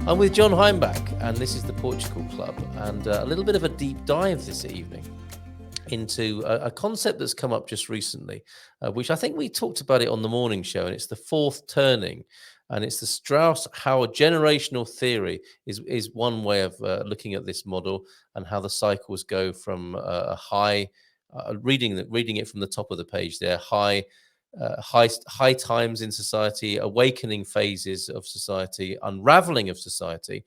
I'm with John Heimbach, and this is the Portugal Club, and a little bit of a deep dive this evening into a concept that's come up just recently, which I think we talked about it on the morning show, and it's the fourth turning, and it's the Strauss-Howe generational theory is one way of looking at this model and how the cycles go from a high, reading it from the top of the page there, high times in society, awakening phases of society, unraveling of society.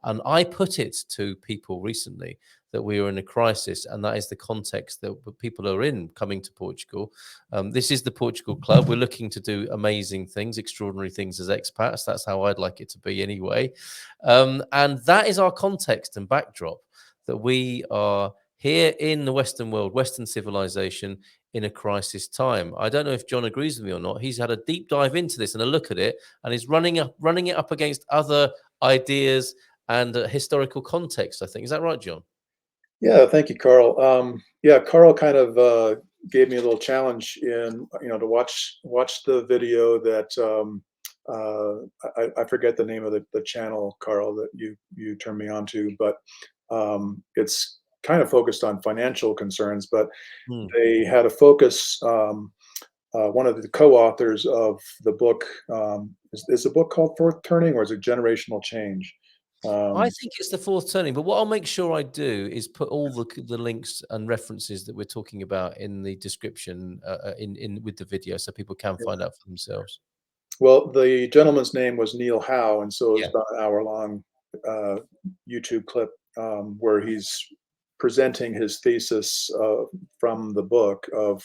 And I put it to people recently that we are in a crisis, and that is the context that people are in coming to Portugal. This is the Portugal Club. We're looking to do amazing things, extraordinary things as expats. That's how I'd like it to be anyway. And that is our context and backdrop, that we are here in the Western world, Western civilization, in a crisis time. I don't know if John agrees with me or not. He's had a deep dive into this and a look at it, and is running it up against other ideas and historical context, I think. Is that right, John? Yeah, thank you, Carl. Carl kind of gave me a little challenge in, to watch the video that I forget the name of the channel, Carl, that you turned me on to, but it's kind of focused on financial concerns, but they had a focus. One of the co-authors of the book, is the book called Fourth Turning, or is it Generational Change? I think it's the fourth turning, but what I'll make sure I do is put all the links and references that we're talking about in the description in with the video, so people can find out for themselves. Well, the gentleman's name was Neil Howe, and so it's Yeah. about an hour-long YouTube clip where he's presenting his thesis from the book of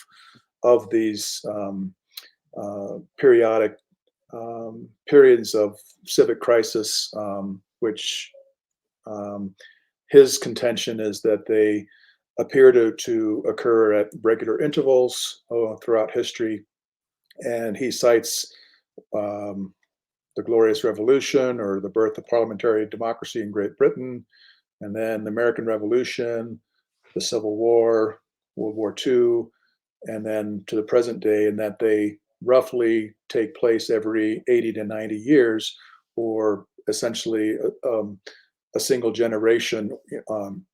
these periodic periods of civic crisis, which his contention is that they appear to occur at regular intervals throughout history. And he cites the Glorious Revolution, or the birth of parliamentary democracy in Great Britain, and then the American Revolution, the Civil War, World War II, and then to the present day, and that they roughly take place every 80 to 90 years, or essentially a single generation. And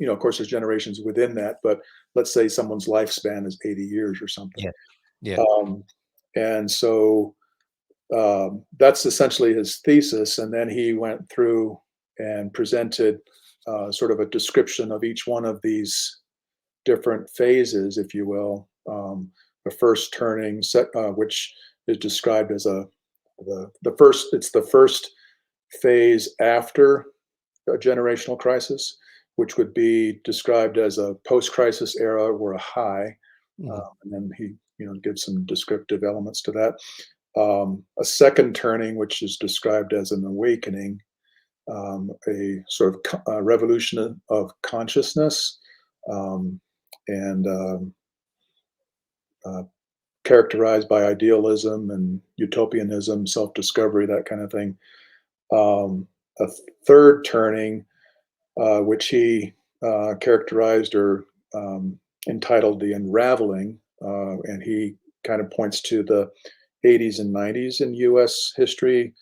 of course, there's generations within that, but let's say someone's lifespan is 80 years or something. Yeah. And so that's essentially his thesis. And then he went through and presented sort of a description of each one of these different phases, if you will. The first turning, which is described as it's the first phase after a generational crisis, which would be described as a post-crisis era or a high. And then he gives some descriptive elements to that. A second turning, which is described as an awakening, a sort of revolution of consciousness, and characterized by idealism and utopianism, self-discovery, that kind of thing. A third turning, which he characterized or entitled The Unraveling, and he kind of points to the 80s and 90s in U.S. history,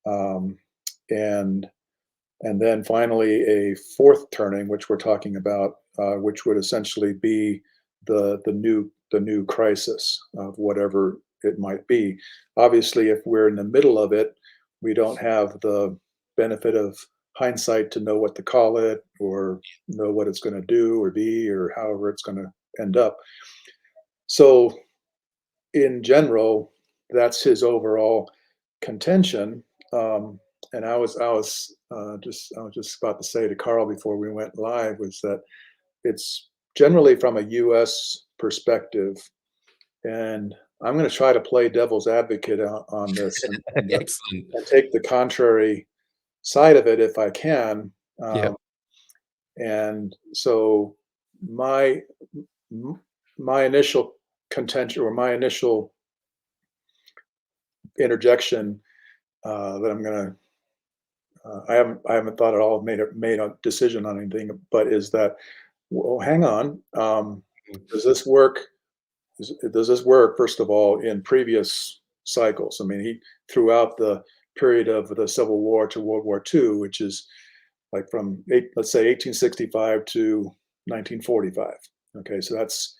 and then finally a fourth turning, which we're talking about, which would essentially be the new crisis of whatever it might be. Obviously, if we're in the middle of it, we don't have the benefit of hindsight to know what to call it, or know what it's going to do or be, or however it's going to end up. So in general, that's his overall contention. And I was just about to say to Carl before we went live, was that it's generally from a U.S. perspective, and I'm going to try to play devil's advocate on this and take the contrary side of it if I can. And so my initial contention, or my initial interjection, that I'm going to I haven't thought at all, made a decision on anything, but is that, well, hang on, does this work? Does this work, first of all, in previous cycles? I mean, throughout the period of the Civil War to World War II, which is like from let's say 1865 to 1945. Okay, so that's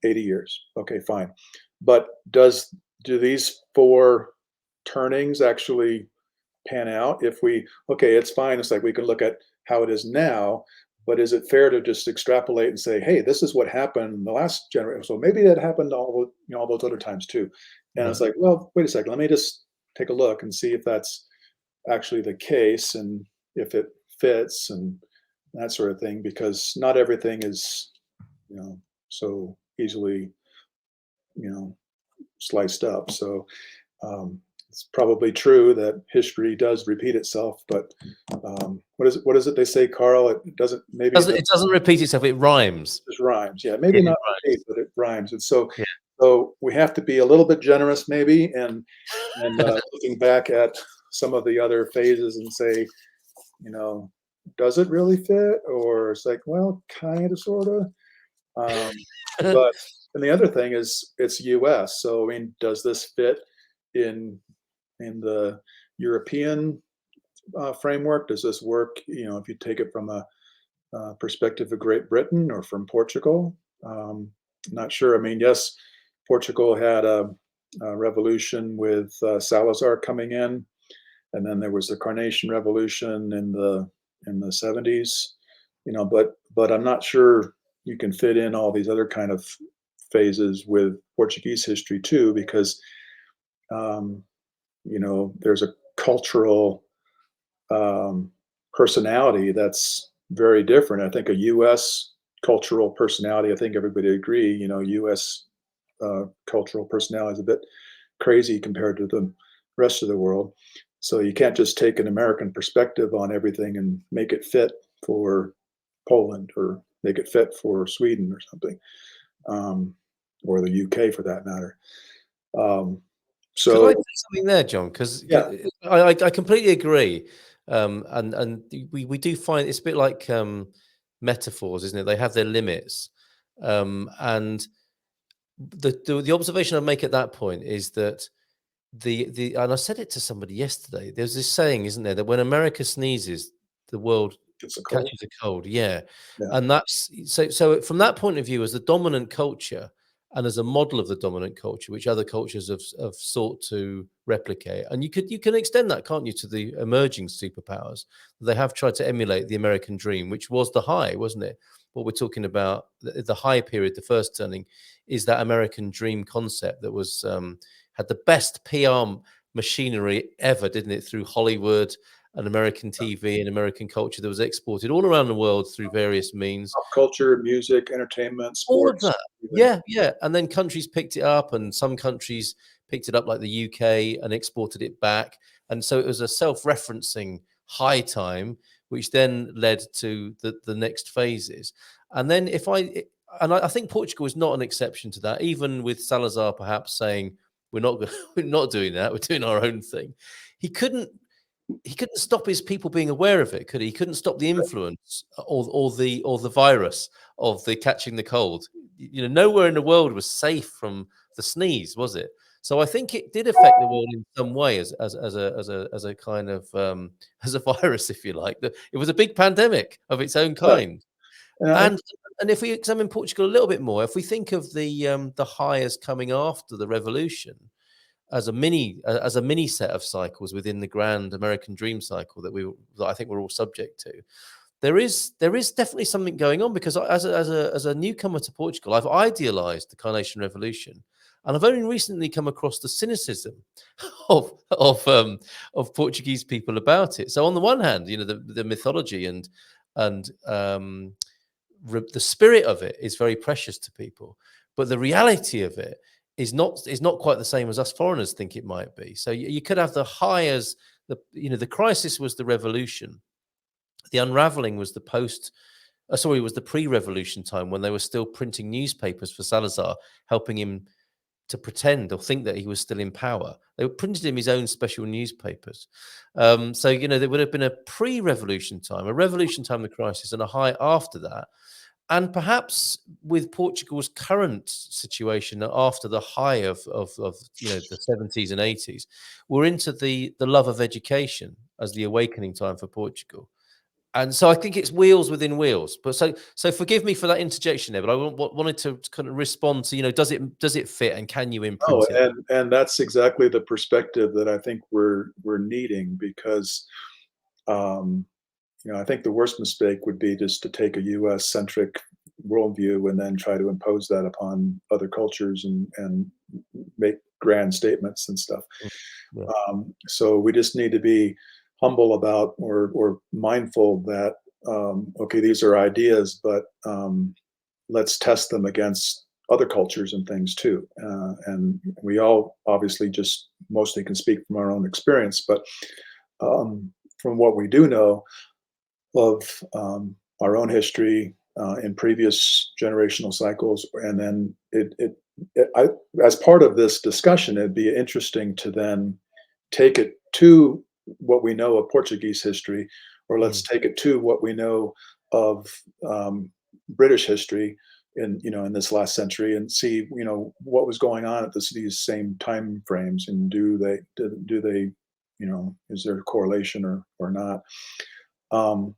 80 years. Okay, fine. But do these four turnings actually pan out? If we okay, it's fine. It's like we can look at how it is now, but is it fair to just extrapolate and say, hey, this is what happened in the last generation? So maybe that happened all those other times too. And it's Right. like, well, wait a second. Let me just take a look and see if that's actually the case and if it fits and that sort of thing, because not everything is, so easily, you know, sliced up. So it's probably true that history does repeat itself, but what is it they say, Carl? It doesn't. Maybe it It doesn't repeat itself. It rhymes. just rhymes. Yeah, Yeah, maybe it not repeat, rhymes. but it rhymes. And so Yeah. so we have to be a little bit generous, maybe, and looking back at some of the other phases and say, you know, does it really fit? Or it's like, well, kind of, sort of. But and the other thing is it's US. So I mean, does this fit in the European framework? Does this work? If you take it from a perspective of Great Britain or from Portugal, not sure. I mean, yes, Portugal had a revolution with Salazar coming in, and then there was the Carnation Revolution in the 70s. But I'm not sure you can fit in all these other kind of phases with Portuguese history too, because um, there's a cultural personality that's very different. I think a U.S. cultural personality, I think everybody agree, U.S. Cultural personality is a bit crazy compared to the rest of the world. So you can't just take an American perspective on everything and make it fit for Poland or make it fit for Sweden or something, or the UK for that matter. Um, Could I so say something there, John? Because yeah, I completely agree, and we do find it's a bit like metaphors, isn't it? They have their limits, and the observation I make at that point is that the and I said it to somebody yesterday. There's this saying, isn't there, that when America sneezes, the world it's a cold. catches a cold. Yeah, Yeah, and that's so from that point of view, as the dominant culture and as a model of the dominant culture, which other cultures have sought to replicate, and you can extend that, can't you, to the emerging superpowers? They have tried to emulate the American dream, which was the high, wasn't it? What we're talking about, the high period, the first turning, is that American dream concept that was had the best PR machinery ever, didn't it? Through Hollywood and American TV and American culture that was exported all around the world through various means. pop culture, music, entertainment, All of sports, that. everything. Yeah, yeah. And then countries picked it up, and some countries picked it up, like the UK, and exported it back. And so it was a self-referencing high time, which then led to the next phases. And then I think Portugal is not an exception to that, even with Salazar perhaps saying, we're not we're not doing that, we're doing our own thing. He couldn't he couldn't stop his people being aware of it, could he? He couldn't stop the influence or the virus of the catching the cold. Nowhere in the world was safe from the sneeze, was it? So I think it did affect the world in some way as a kind of as a virus, if you like. It was a big pandemic of its own Yeah, kind. and And if we examine Portugal a little bit more, if we think of the high as coming after the revolution, as a mini set of cycles within the grand American dream cycle that I think we're all subject to. There is definitely something going on, because as a newcomer to Portugal, I've idealized the Carnation Revolution, and I've only recently come across the cynicism of of Portuguese people about it. So on the one hand, the mythology and the spirit of it is very precious to people, but the reality of it is not quite the same as us foreigners think it might be. So you could have the high as the crisis was the revolution, the unraveling was the was the pre-revolution time, when they were still printing newspapers for Salazar, helping him to pretend or think that he was still in power. They printed him his own special newspapers. So there would have been a pre-revolution time, a revolution time, the crisis, and a high after that. And perhaps with Portugal's current situation after the high of the 70s and 80s, we're into the love of education as the awakening time for Portugal. And so I think it's wheels within wheels. But so forgive me for that interjection there, but I wanted to kind of respond to, does it fit and can you Oh, imprint it? and that's exactly the perspective that I think we're needing because, um, I think the worst mistake would be just to take a US centric worldview and then try to impose that upon other cultures and make grand statements and stuff. Mm, yeah. So we just need to be humble about or mindful that okay, these are ideas, but let's test them against other cultures and things too. And we all obviously just mostly can speak from our own experience, but from what we do know of our own history in previous generational cycles, and then as part of this discussion, it'd be interesting to then take it to what we know of Portuguese history, or let's Mm, take it to what we know of British history in this last century, and see what was going on at these same time frames, and do they is there a correlation or not? Um,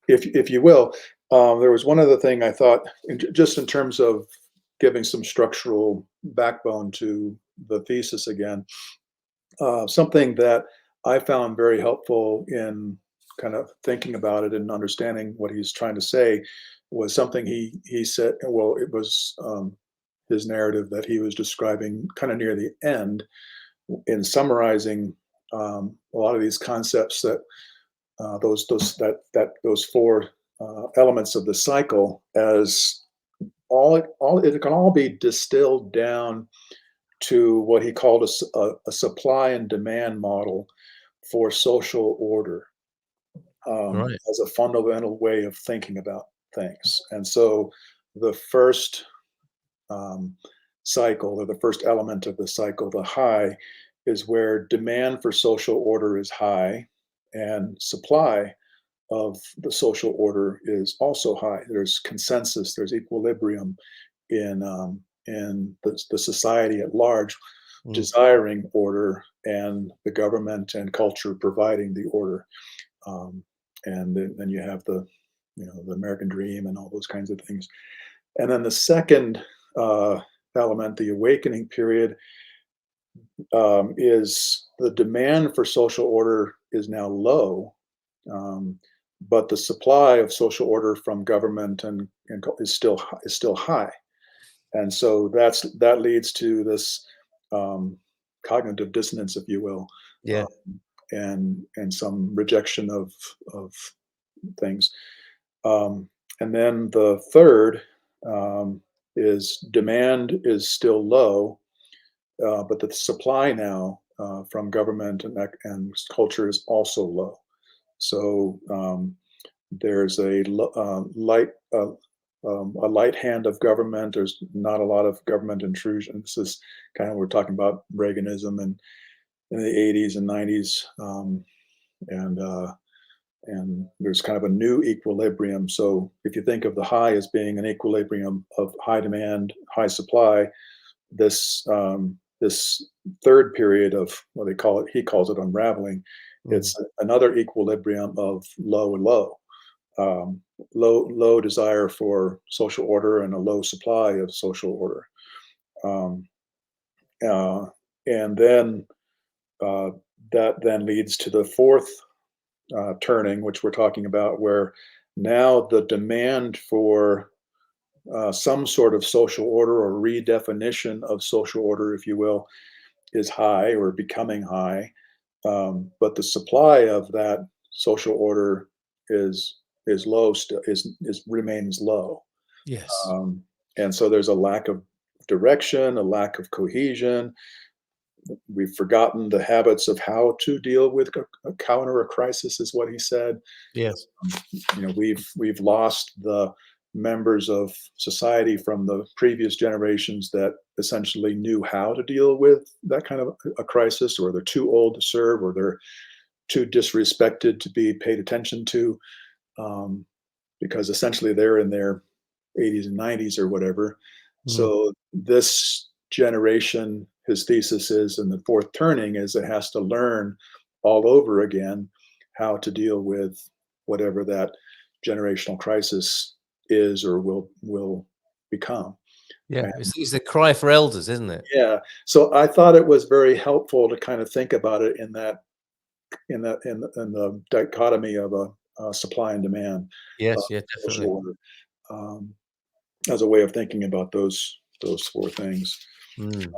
if you will, there was one other thing I thought, just in terms of giving some structural backbone to the thesis again. Something that I found very helpful in kind of thinking about it and understanding what he's trying to say was something he said. Well, it was his narrative that he was describing kind of near the end in summarizing a lot of these concepts that those four elements of the cycle as all it can all be distilled down to what he called a supply and demand model for social order, right. as a fundamental way of thinking about things. And so the first um, cycle, or the first element of the cycle, the high, is where demand for social order is high and supply of the social order is also high. There's consensus, there's equilibrium in the society at large, Mm, desiring order, and the government and culture providing the order. Um, and then you have the American dream and all those kinds of things. And then the second element, the awakening period, is the demand for social order is now low, um, but the supply of social order from government is still high, and so that leads to this um, cognitive dissonance, if you will, yeah. uh, and some rejection of things. Um, and then the third is demand is still low, but the supply now from government and culture is also low. So there's a light hand of government. There's not a lot of government intrusion. This is kind of, we're talking about Reaganism and in the 80s and 90s, and and there's kind of a new equilibrium. So if you think of the high as being an equilibrium of high demand, high supply, this third period of what he calls it unraveling. Mm, It's another equilibrium of low and low, low desire for social order and a low supply of social order. Um, uh, and then uh, that then leads to the fourth turning, which we're talking about, where now the demand for some sort of social order or redefinition of social order, if you will, is high or becoming high, but the supply of that social order is low, still is remains low, yes. um, and so there's a lack of direction, a lack of cohesion. We've forgotten the habits of how to deal with a counter a crisis, is what he said. Yes. We've lost the members of society from the previous generations that essentially knew how to deal with that kind of a crisis, or they're too old to serve, or they're too disrespected to be paid attention to, um, because essentially they're in their 80s and 90s or whatever. Mm. So this generation, his thesis is, in the fourth turning, is it has to learn all over again how to deal with whatever that generational crisis is or will become. Yeah, And it's the cry for elders, isn't it? yeah, so I thought it was very helpful to kind of think about it in that in the dichotomy of a supply and demand Yes, yeah, social definitely. order, um, as a way of thinking about those four things. Mm.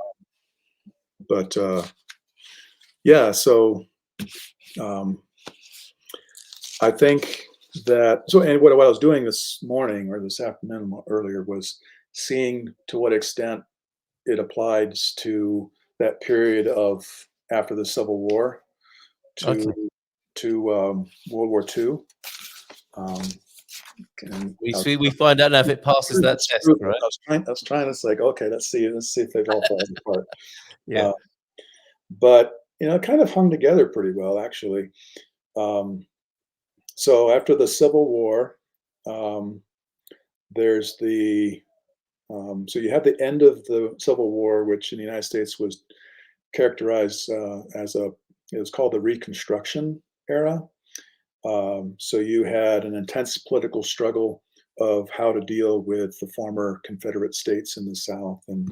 But yeah, so um, I think that so and what I was doing this morning or this afternoon earlier was seeing to what extent it applied to that period of after the Civil War to Okay. World War II. Um, and We I was see we find out now if it passes that It's test, true. right? I was trying to say, okay, let's see if it all falls apart. Yeah. Uh, but it kind of hung together pretty well, actually. Um, so after the Civil War, um, there's the so you have the end of the Civil War, which in the United States was characterized as it was called the Reconstruction era. So you had an intense political struggle of how to deal with the former Confederate states in the South, and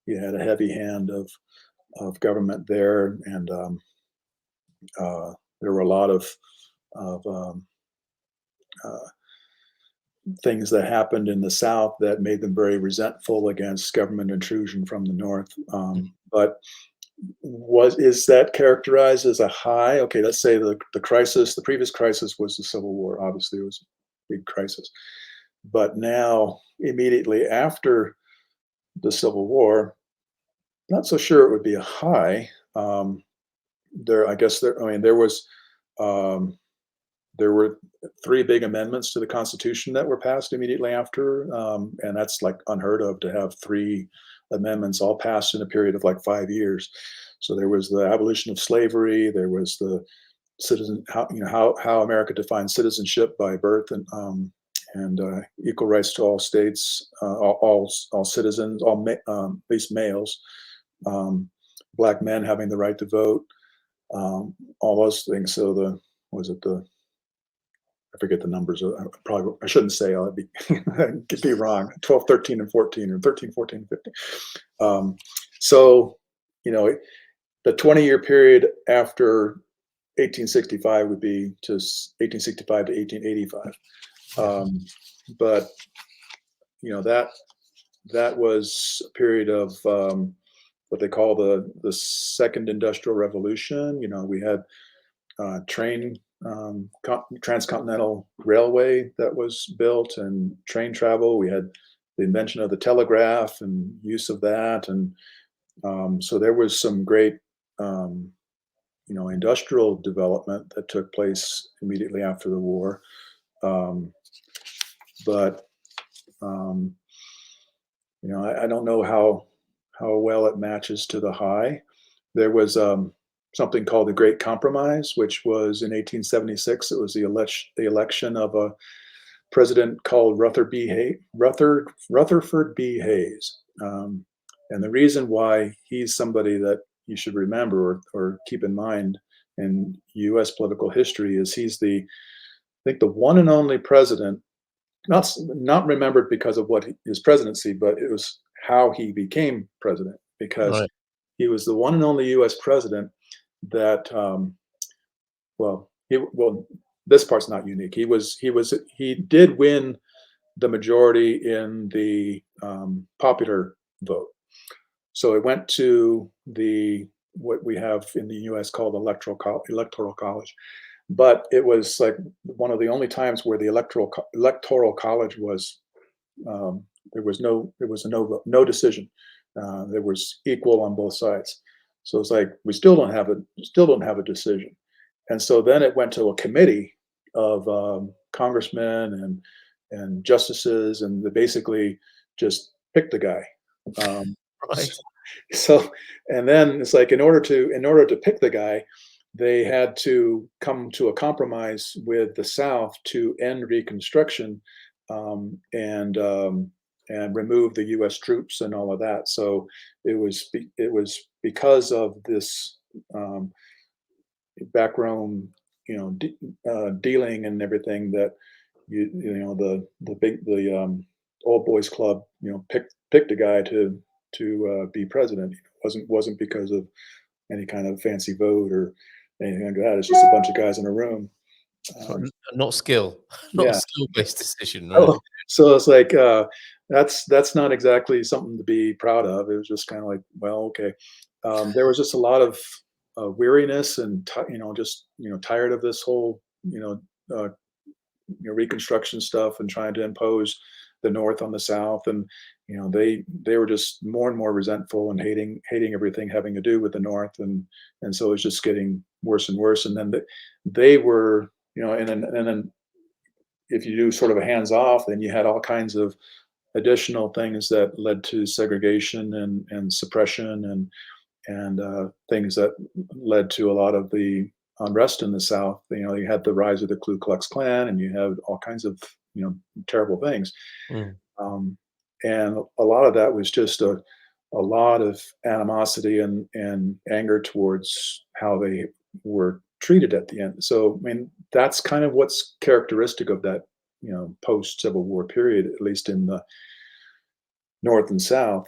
you had a heavy hand of government there, and there were a lot of uh, things that happened in the South that made them very resentful against government intrusion from the North. But is that characterized as a high? Okay, let's say the previous crisis was the Civil War. Obviously, it was a big crisis. But now, immediately after the Civil War, not so sure it would be a high. I guess there. I mean, um, there were three big amendments to the Constitution that were passed immediately after, and that's like unheard of to have three amendments all passed in a period of like 5 years. So there was the abolition of slavery. There was the citizen how America defined citizenship by birth and equal rights to all states, all citizens, at least males, um, black men having the right to vote, all those things. So was it the I forget the numbers. I shouldn't say. I'll be could be wrong. 12, 13, and 14, or 13, 14, and 15. So, you know, the 20-year period after 1865 would be to 1865 to 1885. But that was a period of what they call the second industrial revolution. We had train transcontinental railway that was built and train travel. We had the invention of the telegraph and use of that, and so there was some great industrial development that took place immediately after the war. Um, but um, I don't know how well it matches to the high. There was something called the Great Compromise, which was in 1876. It was the election of a president called Rutherford B. Hayes. And the reason why he's somebody that you should remember or keep in mind in U.S. political history is he's I think the one and only president, not remembered because of his presidency, but it was how he became president, because Right. he was the one and only U.S. president that, this part's not unique. He did win the majority in the popular vote. So it went to what we have in the U.S. called electoral college. But it was like one of the only times where the electoral college was um, there was no decision. There was equal on both sides. So it's like we still don't have a decision. And so then it went to a committee of congressmen and justices, and they basically just picked the guy. Um, Right. so, and then it's like in order to pick the guy, they had to come to a compromise with the South to end Reconstruction, and and remove the U.S. troops and all of that. So it was because of this um, backroom, dealing and everything that the old boys club picked a guy to be president. It wasn't because of any kind of fancy vote or anything like that. It's just a bunch of guys in a room. So, Um, not skill, not a yeah. skill-based decision, right? Oh, so it's like that's not exactly something to be proud of. It was just kind of like, well, okay. There was just a lot of weariness and just tired of this whole Reconstruction stuff and trying to impose the North on the South, and they were just more and more resentful and hating everything having to do with the North, and so it was just getting worse and worse. And then they were and then if you do sort of a hands off, then you had all kinds of additional things that led to segregation and suppression and things that led to a lot of the unrest in the South. You had the rise of the Ku Klux Klan, and you had all kinds of terrible things. Mm. Um, and a lot of that was just a lot of animosity and anger towards how they were treated at the end. So, I mean, that's kind of what's characteristic of that, post Civil War period, at least in the North and South.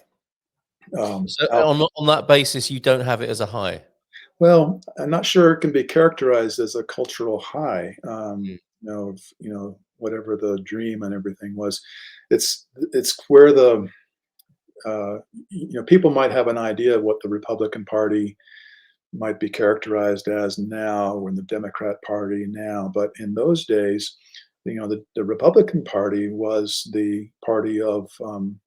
So Out on that basis, you don't have it as a high? Well, I'm not sure it can be characterized as a cultural high. Mm. Whatever the dream and everything was, it's where the people might have an idea of what the Republican Party might be characterized as now, or in the Democrat Party now, but in those days, the Republican Party was the party of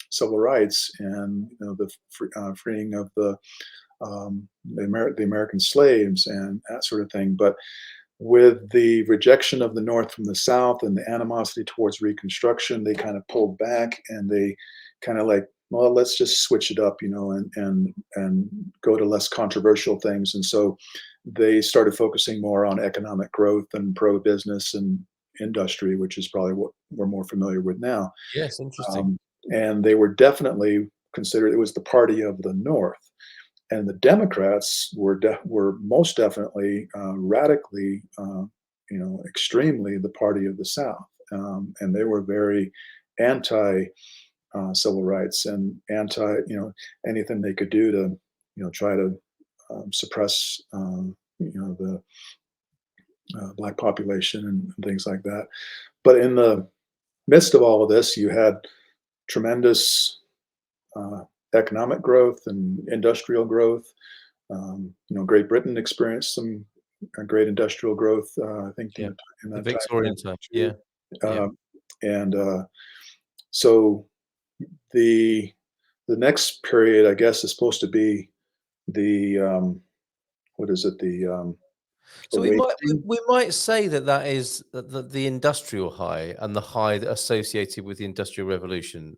civil rights and freeing of the American slaves and that sort of thing. But with the rejection of the North from the South and the animosity towards Reconstruction, they kind of pulled back and they kind of like, well, let's just switch it up, and go to less controversial things. And so they started focusing more on economic growth and pro-business and industry, which is probably what we're more familiar with now. Yes, interesting. Um, and they were definitely considered, it was the party of the North, and the Democrats were most definitely radically, extremely the party of the South, and they were very anti civil rights and anti, anything they could do to, try to suppress, the black population and things like that. But in the midst of all of this, you had tremendous uh, economic growth and industrial growth. Great Britain experienced some great industrial growth, I think, Yeah. in The that time Victorian frame time. too. Yeah. Yeah. And so the the next period, I guess, is supposed to be the what is it? The So awakening. we might say that that is the industrial high and the high that associated with the Industrial Revolution.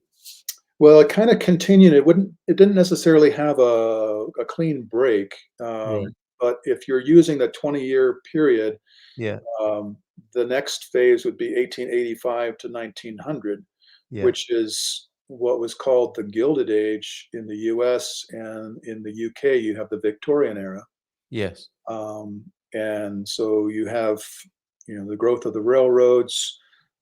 Well, it kind of continued. It didn't necessarily have a clean break, Right. but if you're using the 20-year period, Yeah. Um, the next phase would be 1885 to 1900, Yeah. which is what was called the Gilded Age in the US, and in the UK, you have the Victorian era. Yes. And so you have, the growth of the railroads.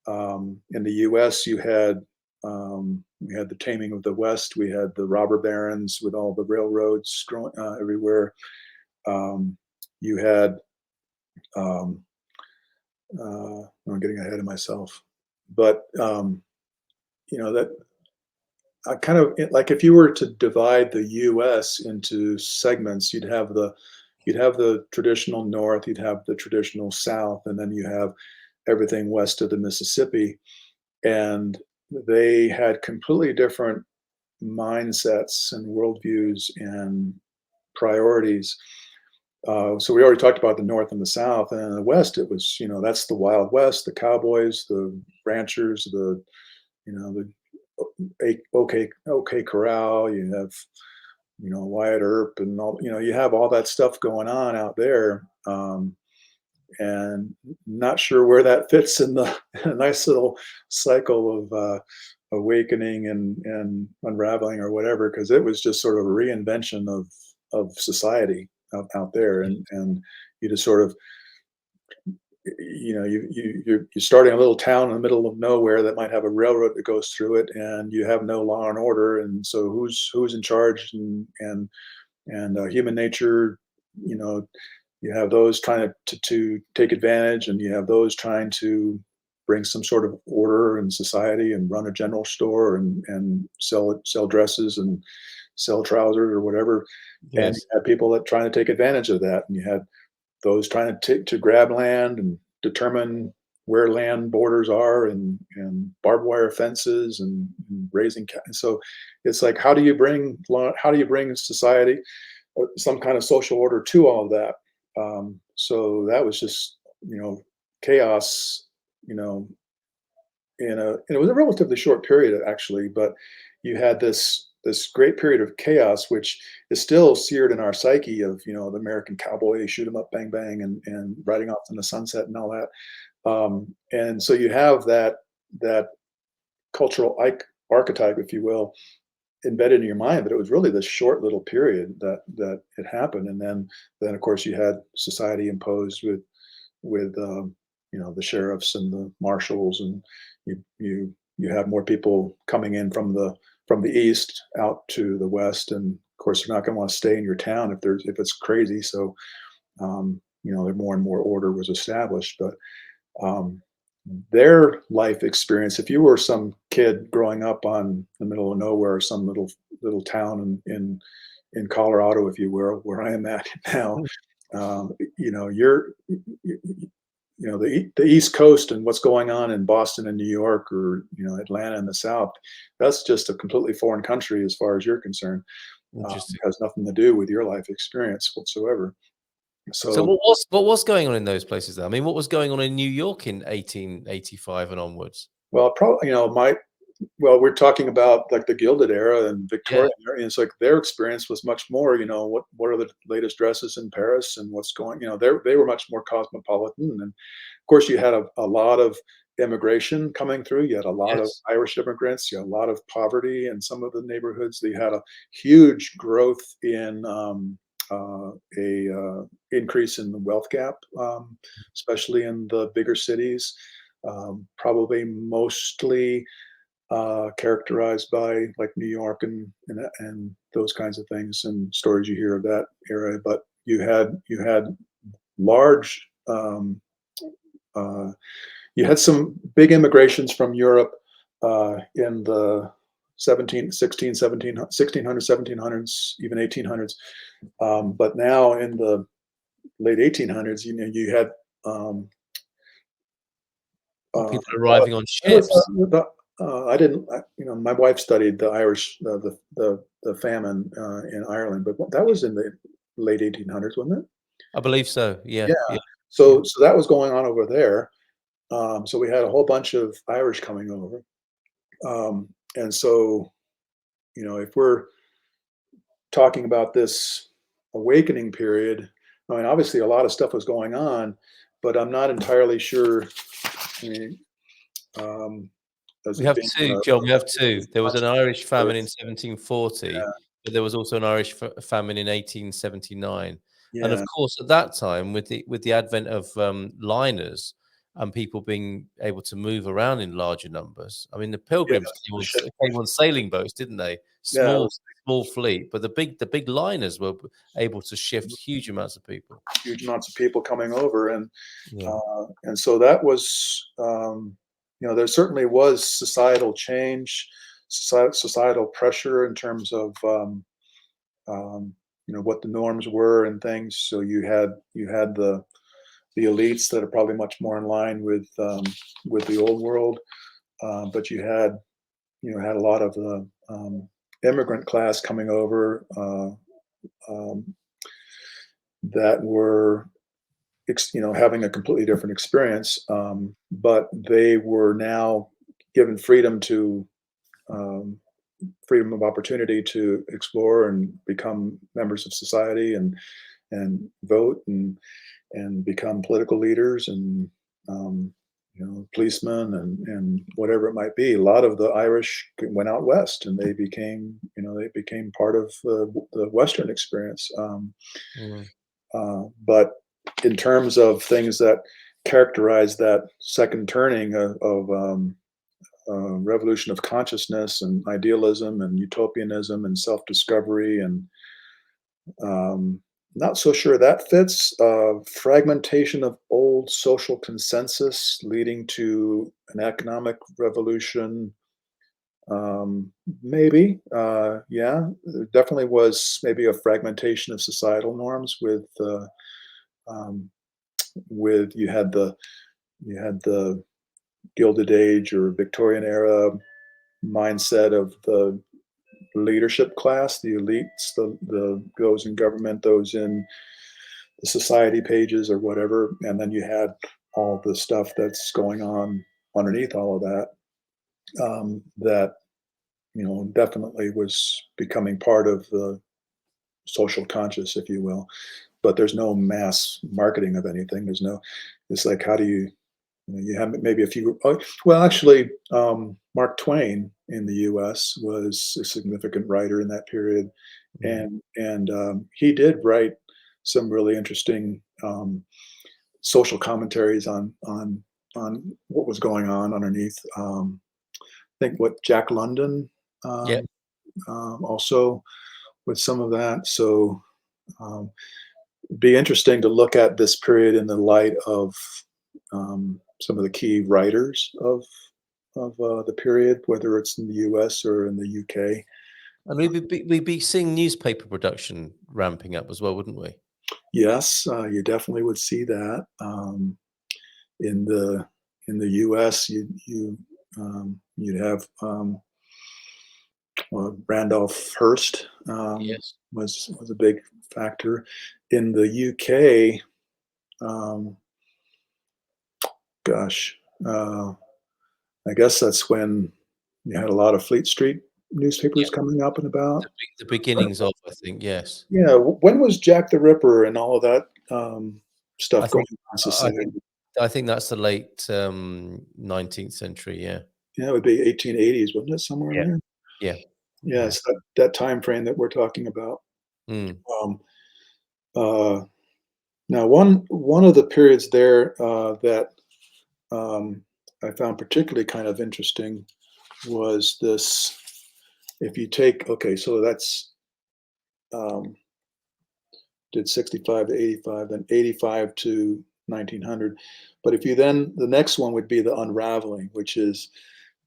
In the US, we had the taming of the West. We had the robber barons with all the railroads growing everywhere. You had um, I'm getting ahead of myself, but that I kind of like, if you were to divide the U.S. into segments, you'd have the traditional North, you'd have the traditional South, and then you have everything west of the Mississippi, and they had completely different mindsets and worldviews and priorities. So we already talked about the North and the South, and in the West, it was, that's the Wild West, the cowboys, the ranchers, the OK Corral. You have, Wyatt Earp and all. You have all that stuff going on out there, and not sure where that fits in the nice little cycle awakening and unraveling or whatever, because it was just sort of a reinvention of society out there, and you just sort of, you're starting a little town in the middle of nowhere that might have a railroad that goes through it, and you have no law and order, and so who's in charge, and human nature, you know, you have those trying to take advantage, and you have those trying to bring some sort of order in society and run a general store and sell dresses and sell trousers or whatever. And you Yes. had people that trying to take advantage of that, and you had those trying to grab land and determine where land borders are, and barbed wire fences, and raising so it's like, how do you bring society, some kind of social order to all of that? So that was just, chaos, you know, and it was a relatively short period actually, but you had this great period of chaos, which is still seared in our psyche of, the American cowboy, shoot 'em up, bang bang, and riding off in the sunset and all that. And so you have that cultural archetype, if you will, embedded in your mind, but it was really this short little period that it happened, and then of course you had society imposed with the sheriffs and the marshals, and you have more people coming in from the east out to the west, and of course you're not going to want to stay in your town if it's crazy. So there more and more order was established, but um, their life experience, if you were some kid growing up on the middle of nowhere, or some little town in Colorado, if you will, where I am at now, you're the East Coast and what's going on in Boston and New York, or Atlanta in the South, that's just a completely foreign country as far as you're concerned. Interesting. Has nothing to do with your life experience whatsoever. So So, what was going on in those places though? I mean, what was going on in New York in 1885 and onwards? well, probably, we're talking about like the Gilded Era and Yeah. Victorian era, and it's like their experience was much more, what are the latest dresses in Paris, and what's going, they were much more cosmopolitan, and of course you had a lot of immigration coming through. You had a lot of Yes. Irish immigrants. You had a lot of poverty in some of the neighborhoods. You had a huge growth in a increase in the wealth gap, especially in the bigger cities, probably mostly characterized by like New York and those kinds of things and stories you hear of that era. But you had large uh, you had some big immigrations from Europe in the 17, 16, 17, 1600s, 1700s, even 1800s. But now in the late 1800s, you had um, Well, uh, people arriving on That was, ships. I didn't, my wife studied the Irish, the famine in Ireland, but that was in the late 1800s, wasn't it? I believe so. Yeah. Yeah. Yeah. Yeah. So that was going on over there. So we had a whole bunch of Irish coming over. And so, if we're talking about this awakening period, I mean, obviously a lot of stuff was going on, but I'm not entirely sure. I mean, um, as We it have being two, John. We have two. There was an Irish famine in 1740, yeah, but there was also an Irish famine in 1879. And of yeah, course, at that time, with the advent of liners and people being able to move around in larger numbers, I mean, the yeah, Pilgrims came the on, ship, came on sailing boats, didn't they? yeah, it Small, was small fleet, but the big liners were able to shift huge amounts of people. huge amounts of people coming over, Yeah. and so that was, there certainly was societal change, societal pressure in terms of, what the norms were and things. So you had the elites that are probably much more in line with the old world, but you had a lot of the immigrant class coming over, um, that were having a completely different experience, but they were now given um, freedom of opportunity to explore and become members of society, and vote, and become political leaders, and um, policemen and whatever it might be. A lot of the Irish went out west, and they became, they became part of the Western experience. Mm. But in terms of things that characterize that second turning of revolution of consciousness and idealism and utopianism and self-discovery and not so sure that fits. Fragmentation of old social consensus leading to an economic revolution. Maybe, yeah, there definitely was maybe a fragmentation of societal norms um, with you had the Gilded Age or Victorian era mindset of the leadership class, the elites, the those in government, those in the society pages or whatever, and then you had all the stuff that's going on underneath all of that, that definitely was becoming part of the social conscious, if you will. But there's no mass marketing of anything. There's no. It's like, how do you have maybe a few. Well, actually, Mark Twain in the U.S. was a significant writer in that period, Mm. and he did write some really interesting social commentaries on what was going on underneath. I think what Jack London Yeah. um, also with some of that. So um, it'd be interesting to look at this period in the light of some of the key writers of the period, whether it's in the U.S. or in the UK. And we'd be seeing newspaper production ramping up as well, wouldn't we? Yes, you definitely would see that in the U.S. You'd have Randolph Hearst Yes. was a big factor. In the UK, um, gosh, I guess that's when you had a lot of Fleet Street Yeah. newspapers coming up and about. The beginnings of, I think, yes. Yeah, when was Jack the Ripper and all of that I stuff going think on in I society? think I think that's the late 19th century. Yeah. Yeah, it would be 1880s, wouldn't it? Somewhere in Yeah. there. Yeah. Yeah, Yeah. it's that time frame that we're talking about. Mm. Um, uh, Now, one of the periods there that um, I found particularly kind of interesting was this. If you take, okay, so that's um, did 65 to 85, then 85 to 1900. But if you then, the next one would be the unraveling, which is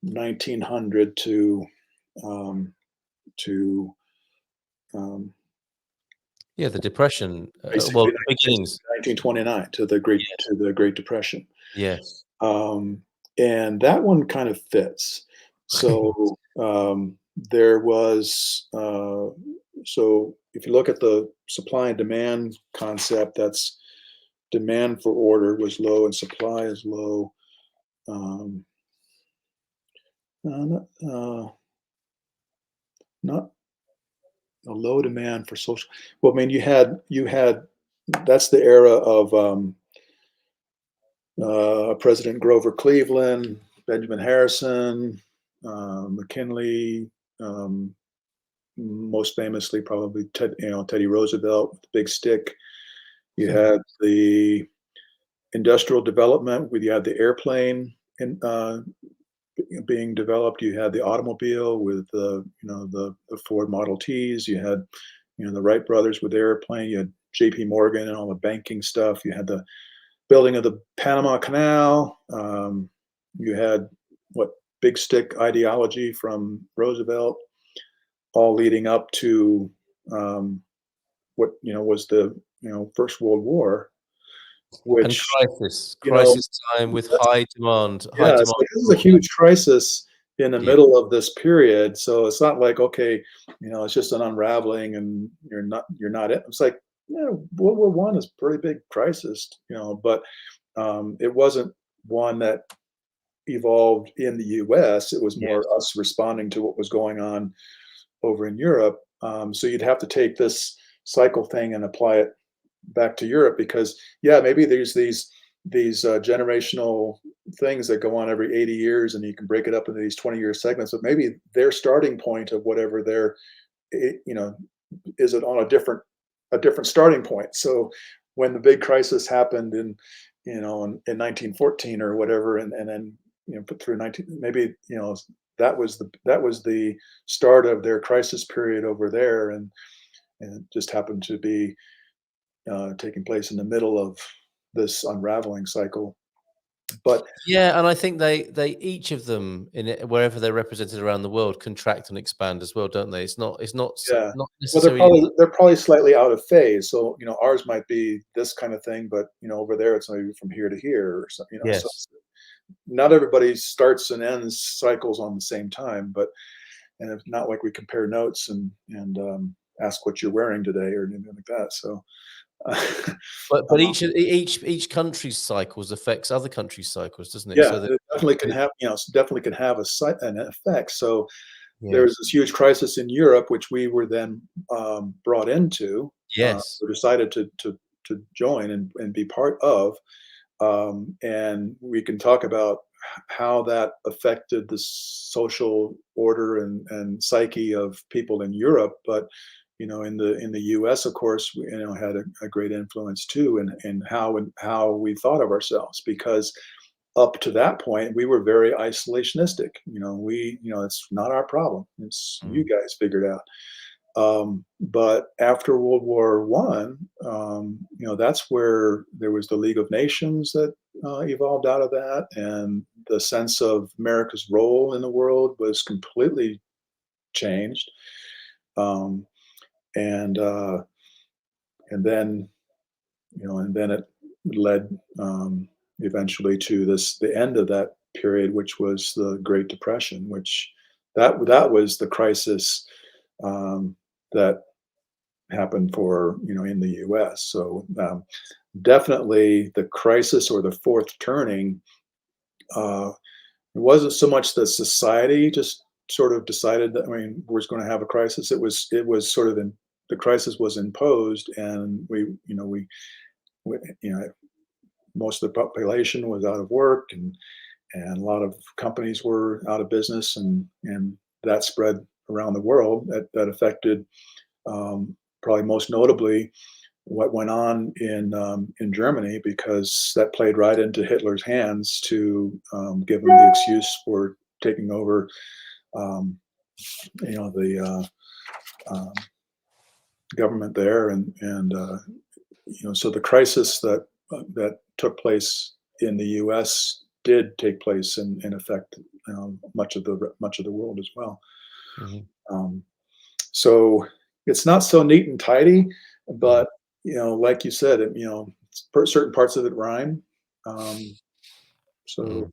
1900 um, to um, Yeah, the depression, well, basically the beginnings. 1929 Yes. to the Great Depression. Yes. Um, and that one kind of fits. So there was, so if you look at the supply and demand concept, that's demand for order was low and supply is low. Um, not, not a low demand for social. Well, I mean, you had that's the era of President Grover Cleveland, Benjamin Harrison, McKinley, um, most famously probably Teddy Roosevelt with the big stick. You had the industrial development, where you had the airplane being developed. You had the automobile with the Ford Model Ts. You had the Wright brothers with the airplane. You had J.P. Morgan and all the banking stuff. You had the building of the Panama Canal. You had what big stick ideology from Roosevelt, all leading up to what was the First World War, And which crisis time with that's, high yeah, it's demand like this is for a oil. huge crisis in the Yeah. middle of this period. So it's not like, okay, it's just an unraveling and you're not it. It's like, yeah, World War One is a pretty big crisis, but it wasn't one that evolved in the US. It was more Yes. us responding to what was going on over in Europe. So you'd have to take this cycle thing and apply it back to Europe because, yeah, maybe there's these generational things that go on every 80 years, and you can break it up into these 20-year segments. But maybe their starting point of whatever their, you know, is it on a different starting point. So when the big crisis happened in 1914 or whatever, and then put through 19, maybe that was the start of their crisis period over there, and it just happened to be taking place in the middle of this unraveling cycle. But Yeah, and I think they each of them in it, wherever they're represented around the world, contract and expand as well, don't they? yeah, Not well, necessarily. they're probably slightly out of phase. So ours might be this kind of thing, but over there it's maybe from here to here or something. So Yes. not everybody starts and ends cycles on the same time, but and it's not like we compare notes and ask what you're wearing today or anything like that. So, But um, each country's cycles affects other countries' cycles, doesn't it? yeah, So that it definitely can and it have definitely can have an effect. So there was yes. this huge crisis in Europe, which we were then brought into, Yes. or decided to join and be part of. And we can talk about how that affected the social order and psyche of people in Europe. But in the U.S., of course, we had a great influence too, in how we thought of ourselves, because up to that point we were very isolationistic. It's not our problem, it's you Mm. guys figured out. But after World War I, that's where there was the League of Nations that evolved out of that, and the sense of America's role in the world was completely changed. Um, and and then it led eventually to the end of that period, which was the Great Depression, which that was the crisis that happened for in the U.S. So definitely the crisis or the fourth turning. It wasn't so much that society just sort of decided that we're going to have a crisis. It was sort of the crisis was imposed, and we most of the population was out of work, and a lot of companies were out of business, and that spread around the world. That affected, probably most notably, what went on in Germany, because that played right into Hitler's hands to give him the excuse for taking over, the government there, and so the crisis that took place in the U.S. did take place and affect much of the world as well. Mhm. Um, so it's not so neat and tidy, Mm. but like you said, certain parts of it rhyme. Um, so Mm.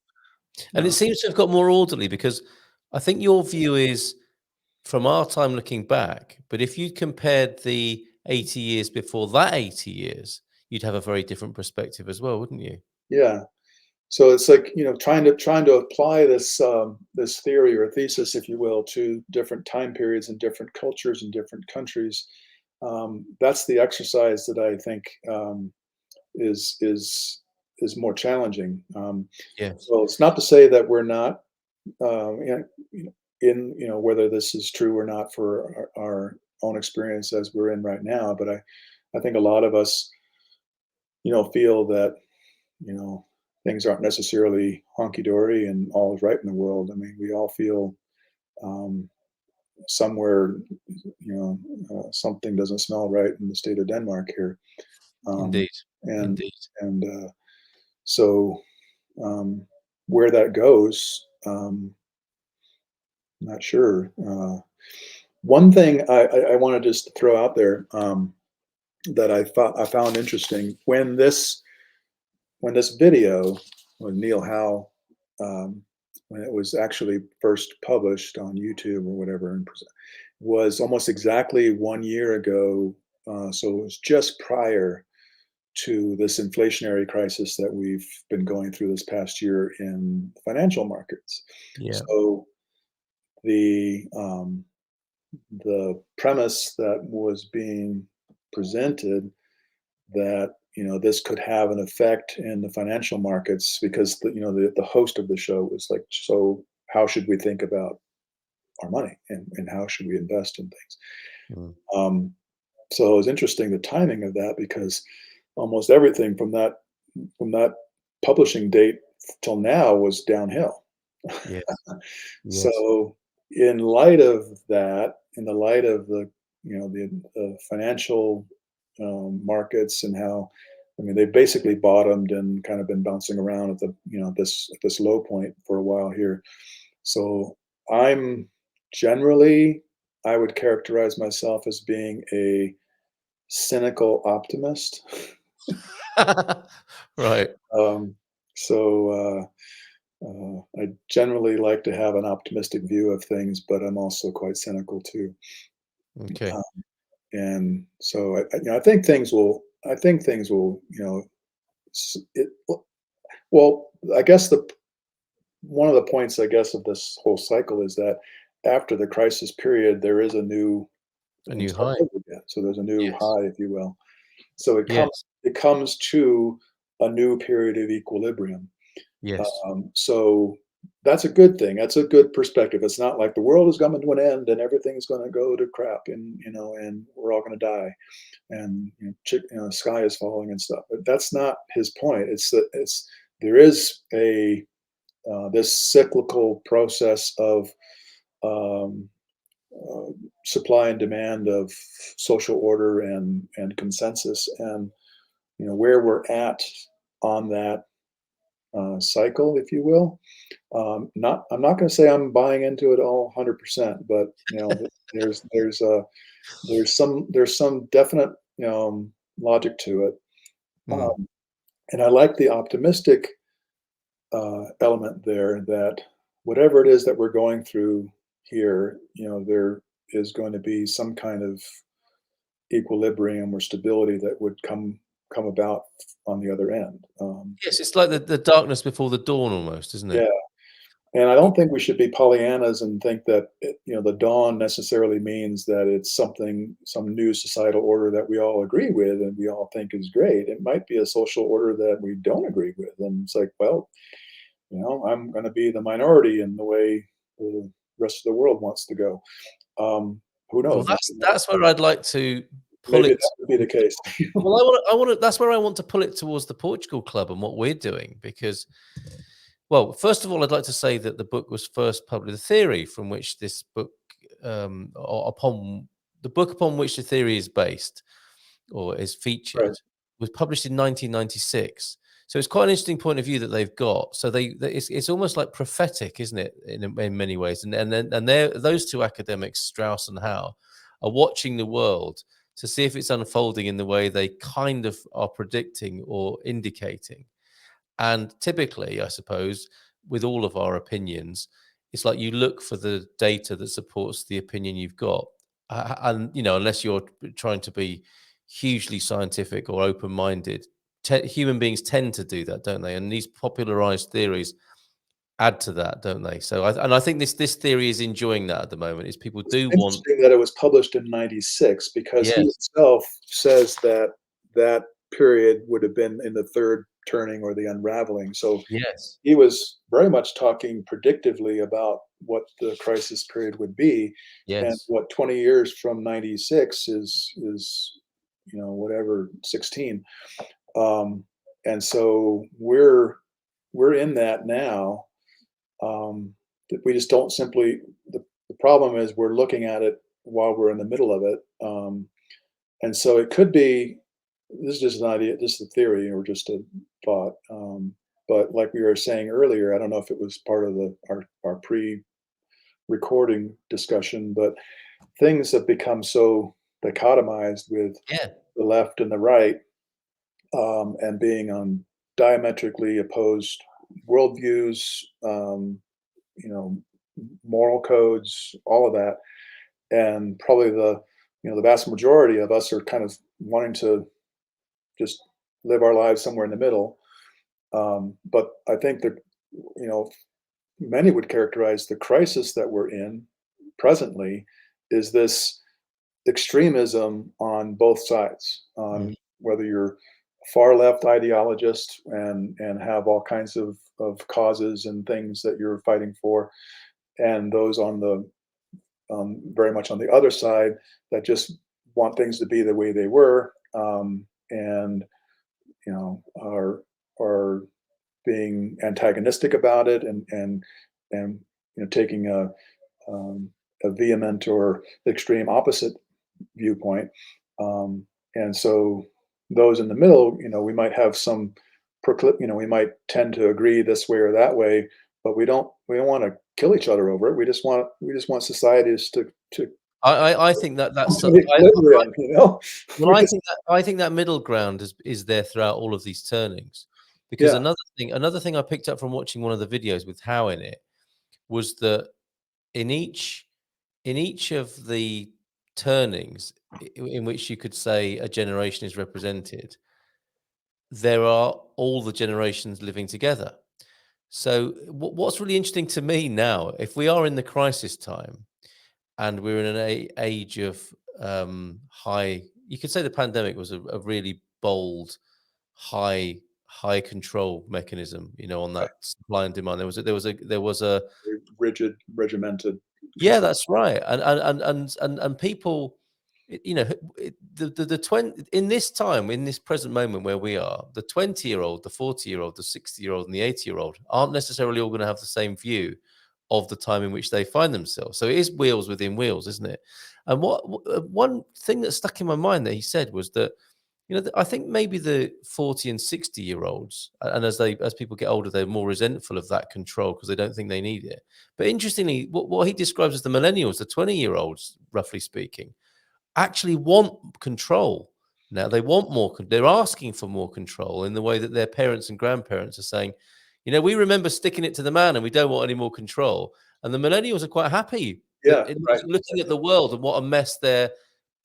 And it seems to have got more orderly because I think your view is from our time looking back, but if you compared the 80 years before that 80 years, you'd have a very different perspective as well, wouldn't you? yeah, so it's like trying to apply this theory or thesis, if you will, to different time periods and different cultures and different countries. That's the exercise that I think is is is more challenging. Yes. So it's not to say that we're not whether this is true or not for our own experience as we're in right now, but I think a lot of us feel that you know things aren't necessarily honky dory and all is right in the world. I mean, we all feel um, somewhere something doesn't smell right in the state of Denmark here, um, Indeed. and Indeed. so um, where that goes, not sure. One thing I want to just throw out there, that I found interesting when this video with Neil Howe, um, when it was actually first published on YouTube or whatever, and was almost exactly 1 year ago. So it was just prior to this inflationary crisis that we've been going through this past year in financial markets. Yeah. So the the premise that was being presented, that this could have an effect in the financial markets because the host of the show was like, so how should we think about our money and how should we invest in things? Mm. So it was interesting the timing of that because almost everything from that publishing date till now was downhill. Yes. Yes. So in light of that, in the light of the financial markets and how, I mean, they basically bottomed and kind of been bouncing around at this low point for a while here. So I'm generally, I would characterize myself as being a cynical optimist. Right. Um, I generally like to have an optimistic view of things, but I'm also quite cynical too. Okay. Uh, and so I think things will. I think things will. Well, I guess the one of the points, I guess, of this whole cycle is that after the crisis period, there is a new A and new start high. over again. So there's a new Yes. high, if you will. So Yes. it comes to a new period of equilibrium. Yes. So that's a good thing. That's a good perspective. It's not like the world is coming to an end and everything's going to go to crap and we're all going to die and sky is falling and stuff. But that's not his point. It's that there is a this cyclical process of um, uh, supply and demand of social order and consensus, and where we're at on that cycle, if you will. Not, I'm not going to say I'm buying into it all 100%, but there's there's some definite logic to it, Mm. um, and I like the optimistic element there that whatever it is that we're going through here, there is going to be some kind of equilibrium or stability that would come about on the other end. Yes, it's like the darkness before the dawn almost, isn't Yeah, it? and I don't think we should be Pollyannas and think that the dawn necessarily means that it's some new societal order that we all agree with and we all think is great. It might be a social order that we don't agree with, and it's like, well, I'm going to be the minority in the way the rest of the world wants to go. Um, who Well, knows? that's where I'd like to pull Maybe it. that would be the case. Well, I wanna that's where I want to pull it towards the Portugal Club and what we're doing because, well, first of all, I'd like to say that the book was first published, the theory from which this book, or upon the book upon which the theory is based or is Right. featured, was published in 1996. So it's quite an interesting point of view that they've got. So it's almost like prophetic, isn't it, in many ways? And they're those two academics, Strauss and Howe, are watching the world to see if it's unfolding in the way they kind of are predicting or indicating. And typically, I suppose, with all of our opinions, it's like you look for the data that supports the opinion you've got. And, unless you're trying to be hugely scientific or open minded, human beings tend to do that, don't they? And these popularized theories add to that, don't they? And I think this theory is enjoying that at the moment. Is people It's do want, interesting that it was published in '96 because he yes, himself says that that period would have been in the third turning or the unraveling. So yes, he was very much talking predictively about what the crisis period would be, and yes, what 20 years from '96 is whatever 16, and so we're in that now. That we just don't simply the problem is we're looking at it while we're in the middle of it, and so it could be this is just an idea, this is a theory or just a thought. But like we were saying earlier, I don't know if it was part of our pre-recording discussion, but things have become so dichotomized with yeah, the left and the right, and being on diametrically opposed worldviews, you know, moral codes, all of that, and probably the vast majority of us are kind of wanting to just live our lives somewhere in the middle. But I think that you know many would characterize the crisis that we're in presently is this extremism on both sides, mm, on whether you're far left ideologist and have all kinds of causes and things that you're fighting for, and those on the very much on the other side that just want things to be the way they were, and are being antagonistic about it, and taking a vehement or extreme opposite viewpoint. And so those in the middle, we might have some we might tend to agree this way or that way, but we don't want to kill each other over it. We just want societies to I think come that's to an equilibrium. well, We just I think that middle ground is there throughout all of these turnings, because yeah, another thing I picked up from watching one of the videos with Howe in it was that in each of the turnings in which you could say a generation is represented, there are all the generations living together. So what's really interesting to me now, if we are in the crisis time and we're in an age of high, you could say the pandemic was a really bold, high control mechanism, on that supply and demand. There was a very rigid, regimented yeah, control. that's right. And people, the 20 in this time, in this present moment where we are, the 20-year-old, the 40-year-old, the 60-year-old, and the 80-year-old aren't necessarily all going to have the same view of the time in which they find themselves. So it is wheels within wheels, isn't it? And one thing that stuck in my mind that he said was that I think maybe the 40 and 60-year-olds, and as people get older, they're more resentful of that control because they don't think they need it. But interestingly, what he describes as the millennials, the 20-year-olds, roughly speaking, actually want control. Now they want more. They're asking for more control in the way that their parents and grandparents are saying, we remember sticking it to the man and we don't want any more control. And the millennials are quite happy that Yeah, right. looking at the world and what a mess their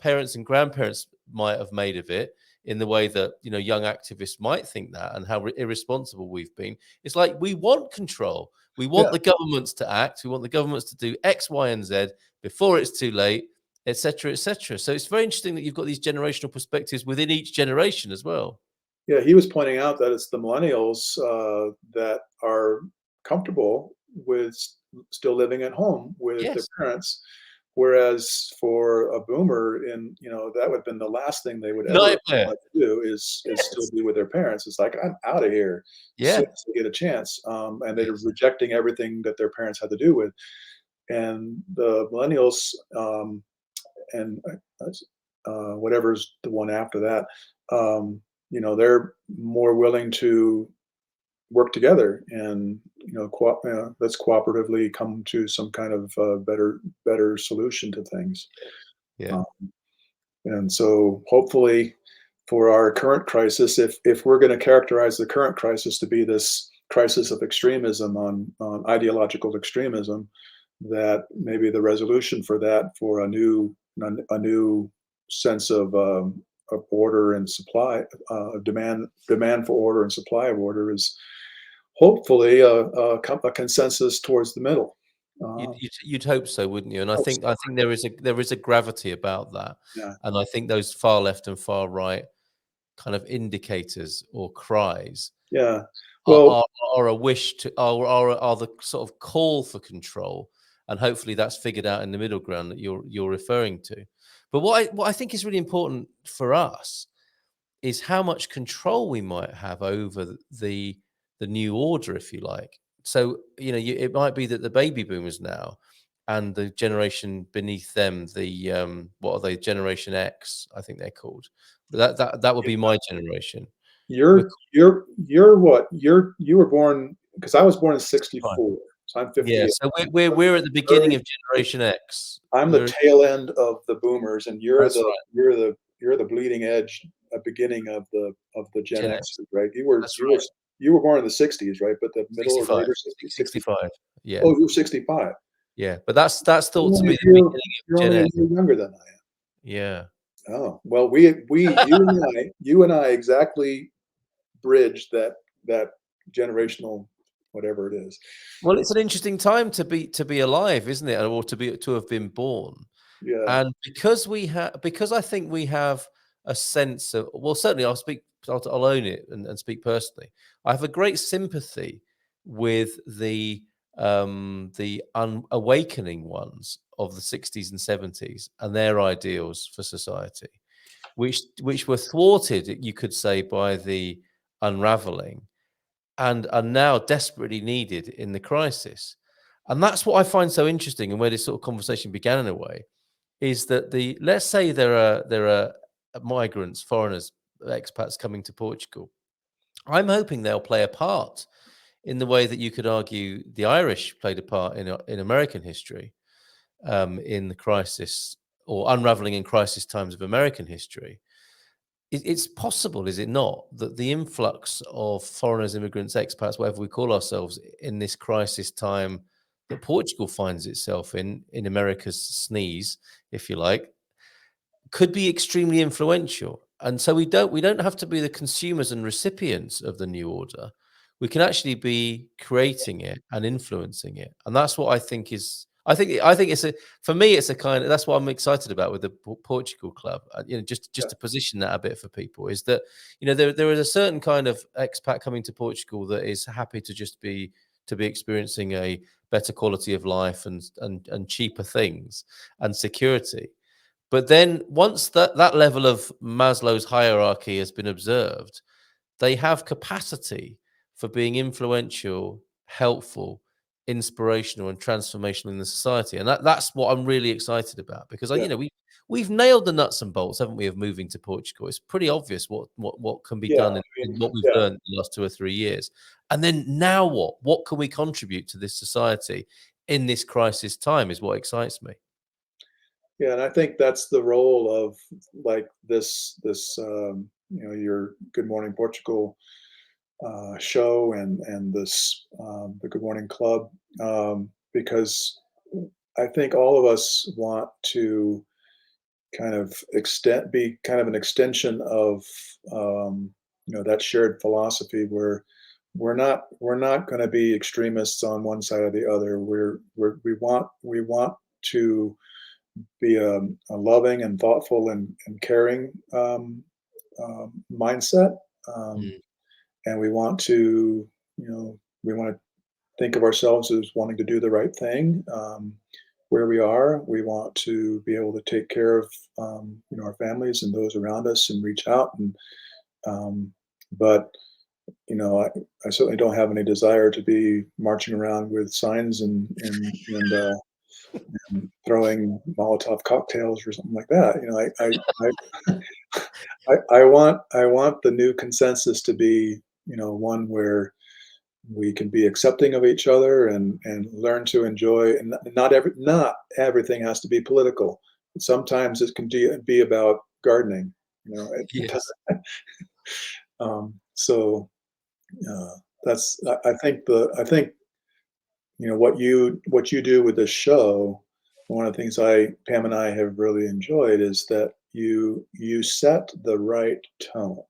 parents and grandparents might have made of it, in the way that young activists might think that, and how irresponsible we've been. It's like we want control. We want Yeah, the governments to act. We want the governments to do X, Y, and Z before it's too late, etc., etc. So it's very interesting that you've got these generational perspectives within each generation as well. yeah. He was pointing out that it's the millennials that are comfortable with still living at home with their Yes. parents, whereas for a boomer, that would have been the last thing they would ever Nightmare. want to do is still Yes. be with their parents. It's like, I'm out of here as soon Yeah. as they get a chance, and they're Yes. rejecting everything that their parents had to do with. And the millennials, and whatever's the one after that, they're more willing to work together and let's cooperatively come to some kind of better solution to things. Yeah. Um, and so hopefully for our current crisis, if we're going to characterize the current crisis to be this crisis of extremism on ideological extremism, that maybe the resolution for that, for a new sense of order and supply, demand for order and supply of order, is hopefully a consensus towards the middle. You'd, Uh, you'd you'd hope so, wouldn't you? And I Hope think so. there is a gravity about that, Yeah, and I think those far left and far right kind of indicators or cries yeah. are Well, are, are a wish to are the sort of call for control, and hopefully that's figured out in the middle ground that you're referring to. But what I think is really important for us is how much control we might have over the new order, if you like. So it might be that the baby boomers now and the generation beneath them, the what are they, Generation X, I think they're called. But that would be my generation. We're you're what? You were born, because I was born in fine. '64, so I'm Yeah, 58. so we're at the beginning Very of Generation X. I'm the We're tail end of the boomers, and you're That's the right, bleeding edge, beginning of the Gen Gen X, X. right? You were That's you were right. you were born in the '60s, right? But the middle or 65. later '60s, '60. 65. Yeah. Oh, you were '65. Yeah. But that's thought You're to only be a the year beginning of you're Gen only a X. year younger than I Yeah. am. Oh, well, you and I exactly bridged that generational whatever it is. Well, it's an interesting time to be alive, isn't it? Or to have been born. Yeah, And because I think we have a sense of, well, certainly I'll speak I'll own it and speak personally. I have a great sympathy with the awakening ones of the 60s and 70s and their ideals for society, which were thwarted, you could say, by the unraveling, and are now desperately needed in the crisis. And that's what I find so interesting, and where this sort of conversation began in a way, is that let's say there are migrants, foreigners, expats coming to Portugal. I'm hoping they'll play a part in the way that you could argue the Irish played a part in American history, in the crisis or unraveling in crisis times of American history. It's possible, is it not, that the influx of foreigners, immigrants, expats, whatever we call ourselves, in this crisis time that Portugal finds itself in America's sneeze, if you like, could be extremely influential. And so we don't have to be the consumers and recipients of the new order. We can actually be creating it and influencing it. And that's what I think is. I think it's a for me it's a kind of that's what I'm excited about with the Portugal Club. Just to position that a bit for people is that there is a certain kind of expat coming to Portugal that is happy to just be experiencing a better quality of life and cheaper things and security. But then once that level of Maslow's hierarchy has been observed, they have capacity for being influential, helpful, inspirational, and transformational in the society. And that's what I'm really excited about, because Yeah. we've nailed the nuts and bolts, haven't we, of moving to Portugal. It's pretty obvious what can be Yeah. done I in mean, what we've yeah. learned in the last 2 or 3 years. And then now what? What can we contribute to this society in this crisis time is what excites me. Yeah, and I think that's the role of like your Good Morning Portugal show and this the Good Morning Club, because I think all of us want to kind of be kind of an extension of that shared philosophy where we're not going to be extremists on one side or the other. We want to be a loving and thoughtful and caring mindset, um, Mm. and we want to think of ourselves as wanting to do the right thing where we are. We want to be able to take care of our families and those around us and reach out. But I certainly don't have any desire to be marching around with signs and throwing Molotov cocktails or something like that. I want the new consensus to be one where we can be accepting of each other and learn to enjoy. And not everything has to be political. Sometimes it can be about gardening. It Yes. doesn't. So that's I think what you do with this show. One of the things Pam and I have really enjoyed is that you set the right tone.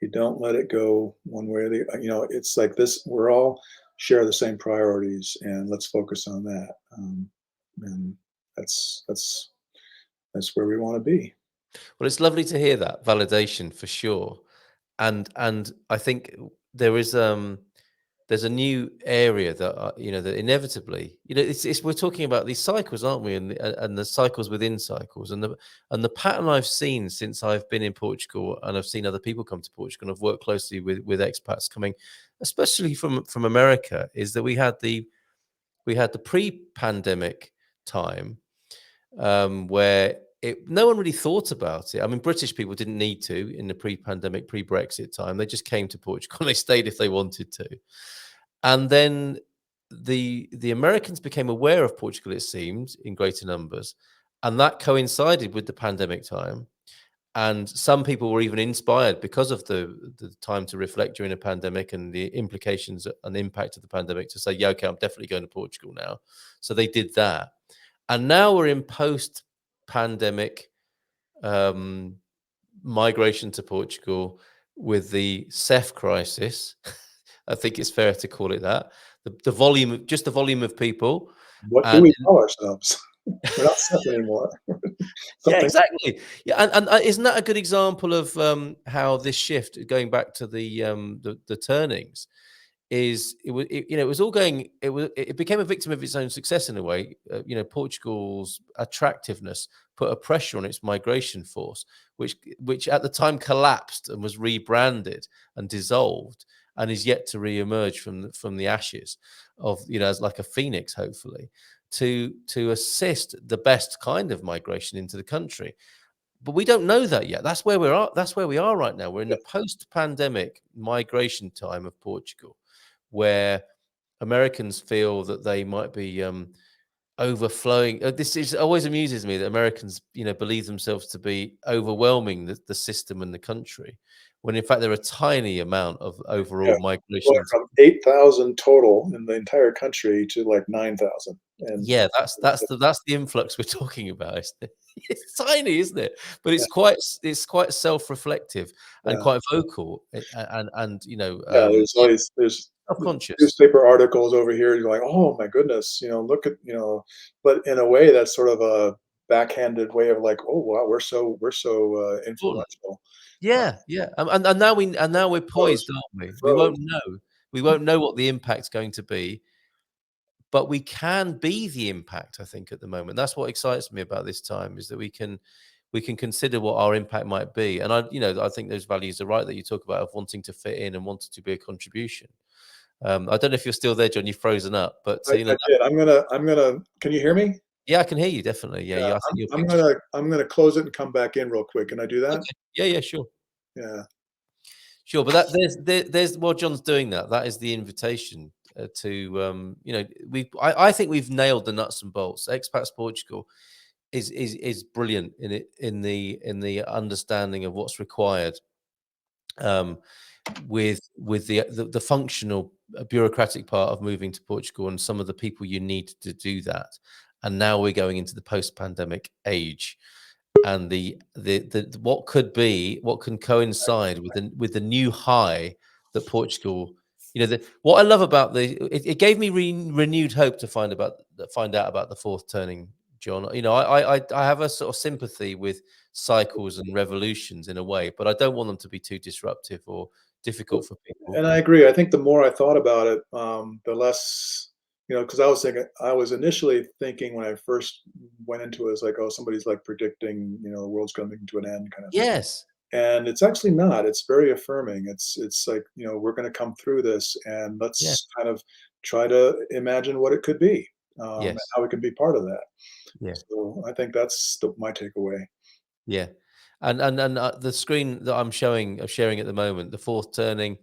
You don't let it go one way or the. It's like this. We're all share the same priorities, and let's focus on that. And that's where we want to be. Well, it's lovely to hear that validation for sure. And I think there is there's a new area that that inevitably it's we're talking about these cycles, aren't we, and the cycles within cycles, and the pattern I've seen since I've been in Portugal, and I've seen other people come to Portugal, and I've worked closely with expats coming, especially from America, is that we had the pre-pandemic time, where no one really thought about it. I mean, British people didn't need to in the pre-pandemic, pre-Brexit time. They just came to Portugal and they stayed if they wanted to. And then the Americans became aware of Portugal, it seemed, in greater numbers, and that coincided with the pandemic time. And some people were even inspired because of the time to reflect during a pandemic and the implications and the impact of the pandemic to say, yeah, okay, I'm definitely going to Portugal now. So they did that. And now we're in post-pandemic um, migration to Portugal with the CEF crisis. I think it's fair to call it that. The volume of people, What do and we call ourselves? We're not Seth anymore. Yeah, Something. exactly. Yeah, and isn't that a good example of how this shift, going back to the turnings, is it was all going it became a victim of its own success in a way. Portugal's attractiveness put a pressure on its migration force, which at the time collapsed and was rebranded and dissolved, and is yet to re-emerge from the ashes of, as like a phoenix, hopefully, to assist the best kind of migration into the country. But we don't know that yet. That's where we are right now. We're in Yeah, the post-pandemic migration time of Portugal, where Americans feel that they might be overflowing. This is always amuses me that Americans, believe themselves to be overwhelming the system and the country, when in fact they're a tiny amount of yeah. overall migration Going into. from 8,000 total in the entire country to like 9,000, and Yeah, that's the influx we're talking about, isn't it? It's tiny, isn't it? But it's quite self-reflective and yeah, quite vocal, and yeah. There's self-conscious. newspaper articles over here. You're like, oh my goodness, look at but in a way that's sort of a backhanded way of like, oh wow, we're so Important. influential. Uh, Yeah, yeah, and now we're froze, poised, aren't we? We froze. won't know. We won't know what the impact's going to be, but we can be the impact, I think, at the moment. That's what excites me about this time, is that we can consider what our impact might be. And I think those values are right that you talk about, of wanting to fit in and wanting to be a contribution. I don't know if you're still there, John. You've frozen up, but I did. I'm gonna. Can you hear me? yeah, I can hear you definitely. Yeah, Yeah, yeah. I think your I'm picture's gonna I'm gonna close it and come back in real quick. Can I do that? okay. Yeah, yeah, sure. Yeah, Sure, but there's while John's doing that, that is the invitation to I think we've nailed the nuts and bolts. Expats Portugal is brilliant in the understanding of what's required, um, with the functional bureaucratic part of moving to Portugal and some of the people you need to do that. And now we're going into the post-pandemic age, and the what can coincide with the new high that Portugal. What I love about it gave me renewed hope to find out about the fourth turning, John. I have a sort of sympathy with cycles and revolutions in a way, but I don't want them to be too disruptive or difficult for people. and I agree. I think the more I thought about it, the less, because I was initially thinking when I first went into it, it's like, oh, somebody's like predicting, the world's coming to an end, kind of thing. Yes. And it's actually not. It's very affirming. It's like, we're going to come through this, and Yeah. let's kind of try to imagine what it could be, and Yes. how we can be part of that. Yeah. So I think that's my takeaway. Yeah, and the screen that sharing at the moment, the fourth turning,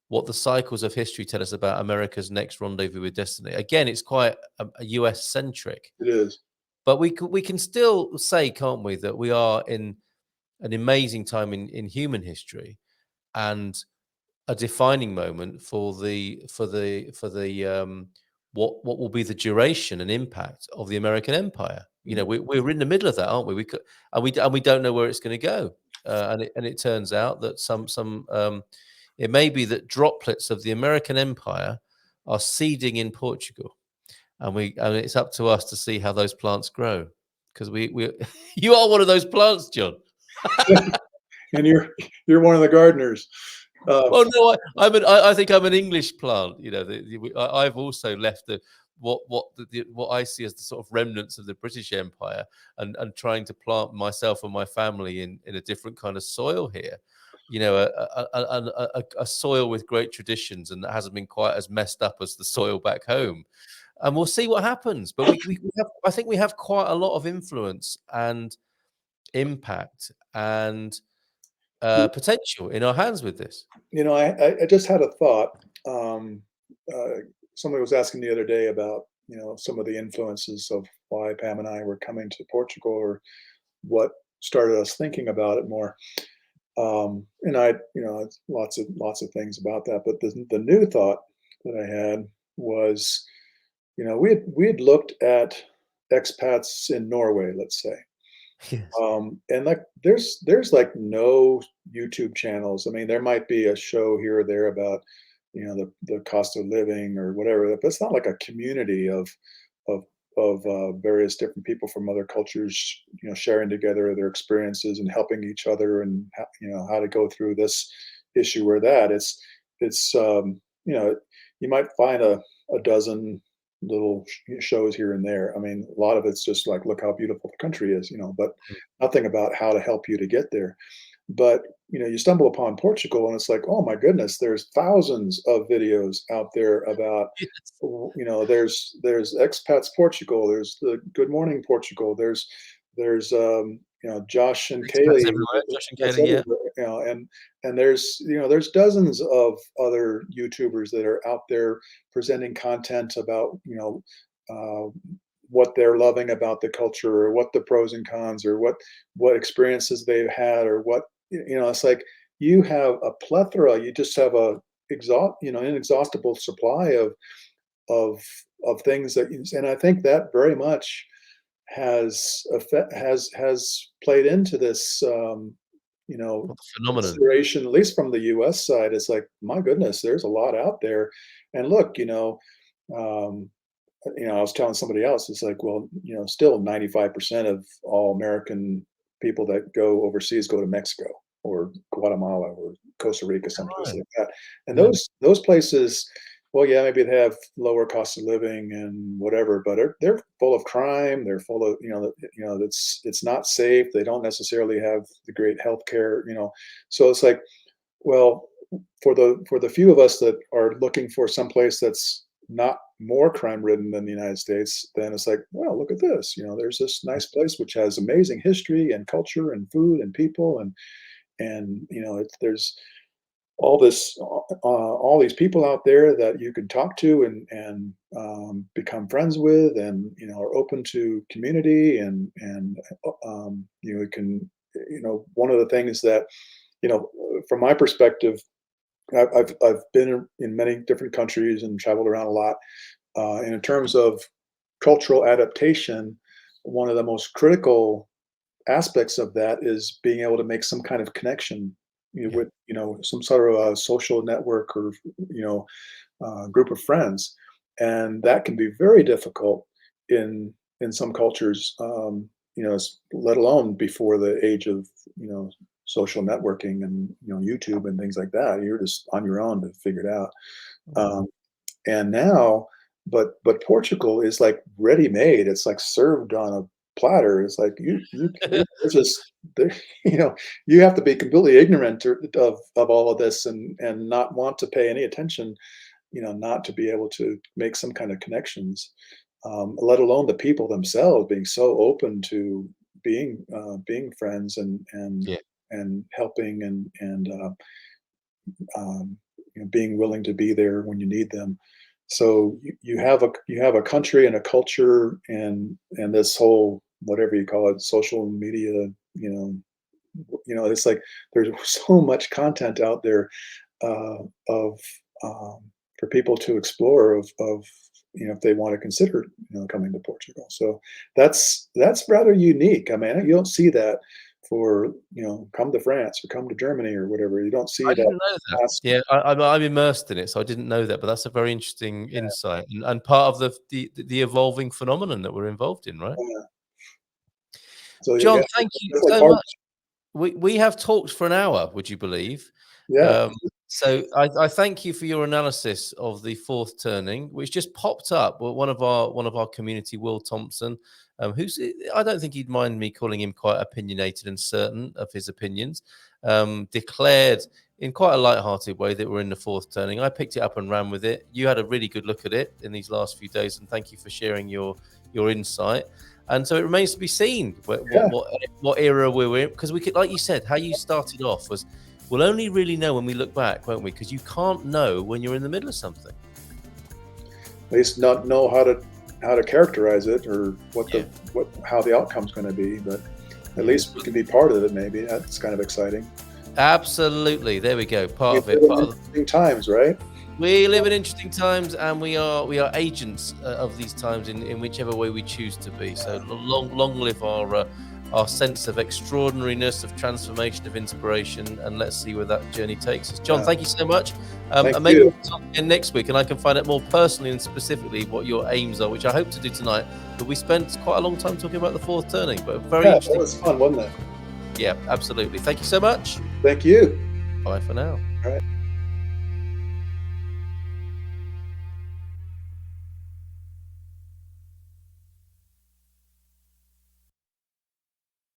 what the cycles of history tell us about America's next rendezvous with destiny. Again, it's quite a US centric, It is. but we can still say, can't we, that we are in an amazing time in human history, and a defining moment for the what will be the duration and impact of the American empire. We're in the middle of that, aren't we? We don't know where it's going to go, and it turns out that it may be that droplets of the American empire are seeding in Portugal, and it's up to us to see how those plants grow, because we you are one of those plants, John. And you're one of the gardeners. Well, no, I think I'm an English plant. I've also left what I see as the sort of remnants of the British Empire, and trying to plant myself and my family in a different kind of soil here. A soil with great traditions, and that hasn't been quite as messed up as the soil back home. And we'll see what happens. But I think we have quite a lot of influence and impact and potential in our hands with this. I just had a thought. Uh, Somebody was asking the other day about, some of the influences of why Pam and I were coming to Portugal, or what started us thinking about it more. And it's lots of things about that. But the new thought that I had was, we had looked at expats in Norway, let's say. Yes. And like there's like no YouTube channels. I mean, there might be a show here or there about, the cost of living or whatever, but it's not like a community of various different people from other cultures, sharing together their experiences and helping each other, and how to go through this issue or that. It's you might find a dozen little shows here and there. I mean, a lot of it's just like, look how beautiful the country is, but nothing about how to help you to get there. But you stumble upon Portugal, and it's like, oh my goodness, there's thousands of videos out there about, Yes. there's expats Portugal, there's the Good Morning Portugal, there's Josh and That's Kaylee, everywhere. Josh and that's Kaylee, yeah. everywhere, and there's dozens of other YouTubers that are out there presenting content about uh, what they're loving about the culture, or what the pros and cons, or what experiences they've had, or what it's like, you have a plethora, you just have inexhaustible supply of of things, and I think that very much has played into this, What the phenomenon. consideration, at least from the US side. It's like, my goodness, there's a lot out there. And look, um, I was telling somebody else, it's like, well, still 95% of all American people that go overseas go to Mexico or Guatemala or Costa Rica, someplace Right. like that. And Yeah. those places, well, yeah, maybe they have lower cost of living and whatever, but they're full of crime. They're full of, it's not safe. They don't necessarily have the great healthcare, So it's like, well, for the few of us that are looking for someplace that's not more crime ridden than the United States, then it's like, well, look at this. There's this nice place which has amazing history and culture and food and people, and there's all these people out there that you can talk to, and become friends with, and are open to community, and you can, one of the things that, you know from my perspective, I've been in many different countries and traveled around a lot, and in terms of cultural adaptation, one of the most critical aspects of that is being able to make some kind of connection, Yeah. with some sort of a social network, or group of friends, and that can be very difficult in some cultures. Let alone before the age of social networking and YouTube and things like that. You're just on your own to figure it out. Um, and now, but Portugal is like ready made. It's like served on a platter. It's like, there's just there, you have to be completely ignorant of all of this, and not want to pay any attention, not to be able to make some kind of connections, let alone the people themselves being so open to being friends, Yeah. and helping, and being willing to be there when you need them. So you have a country and a culture, and this whole, whatever you call it, social media. It's like, there's so much content out there, uh, of for people to explore, of if they want to consider coming to Portugal. So that's rather unique. I mean, you don't see that for come to France or come to Germany or whatever. You don't see I that. didn't know that. Vast, Yeah, I'm immersed in it, so I didn't know that, but that's a very interesting insight, and part of the evolving phenomenon that we're involved in, right? yeah. So yeah, John, yeah, thank you it's like so hard. much. We have talked for an hour, would you believe? Yeah, Um, so I thank you for your analysis of the fourth turning, which just popped up. Well, one of our community, Will Thompson, who's, I don't think he'd mind me calling him quite opinionated and certain of his opinions, declared in quite a light-hearted way that we're in the fourth turning. I picked it up and ran with it. You had a really good look at it in these last few days, and thank you for sharing your insight. And so it remains to be seen yeah. what era we're in, because we could, like you said, how you started off was, we'll only really know when we look back, won't we? Because you can't know when you're in the middle of something. At least not know how to characterize it, or Yeah. how the outcome's going to be. But at Yeah. least we can be part of it. Maybe that's kind of exciting. Absolutely. There we go. Part We of live it. in interesting times, right? We live in interesting times, and we are agents of these times in whichever way we choose to be. So long live our sense of extraordinariness, of transformation, of inspiration, and let's see where that journey takes us. John, thank you so much. And maybe we'll talk again next week, and I can find out more personally and specifically what your aims are, which I hope to do tonight. But we spent quite a long time talking about the fourth turning, but very interesting. That was fun, wasn't it? Yeah, absolutely. Thank you so much. Thank you. Bye for now. All right.